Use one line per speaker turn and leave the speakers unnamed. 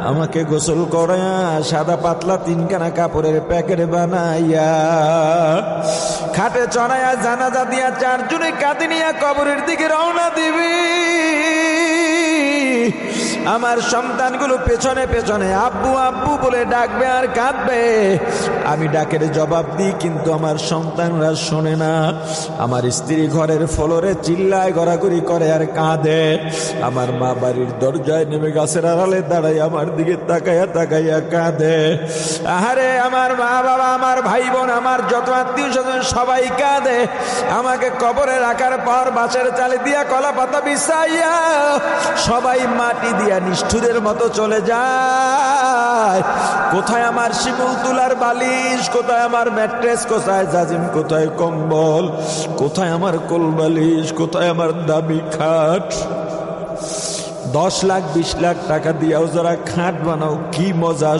আমাকে গোসল করায়া সাদা পাতলা তিনখানা কাপড়ের প্যাকেট বানাইয়া খাটে চড়াইয়া জানাজা দিয়া চারজনে কাঁদে নিয়া কবরের দিকে রওনা দিবি। আমার সন্তানগুলো পেছনে পেছনে আব্বু আব্বু বলে ডাকবে আর কাঁদবে। আমি ডাকের জবাব দিই, কিন্তু আমার সন্তানরা শোনে না। আমার স্ত্রী ঘরের ফ্লোরে চিল্লায় গড়াগড়ি করে আর কাঁদে। আমার মা বাড়ির দরজায় নেমে গাছের আড়ালে দাঁড়াই আমার দিকে তাকাইয়া তাকাইয়া কাঁদে। আহারে আমার মা বাবা, আমার ভাই বোন, আমার যত আত্মীয় স্বজন সবাই কাঁদে। আমাকে কবরে রাখার পর বাঁশের চালে দিয়া কলা পাতা বিছাইয়া সবাই মাটি দিয়া নিষ্ঠুরের মতো চলে যায়। কোথায় আমার শিমুল তুলার বালিশ, কোথায় আমার ম্যাট্রেস, কোথায় জাজিম, কোথায় কম্বল, কোথায় আমার কোল বালিশ, কোথায় আমার দামি খাট। 10 লাখ 20 লাখ টাকা দিয়াও যারা খাট বানাও, কি মজা।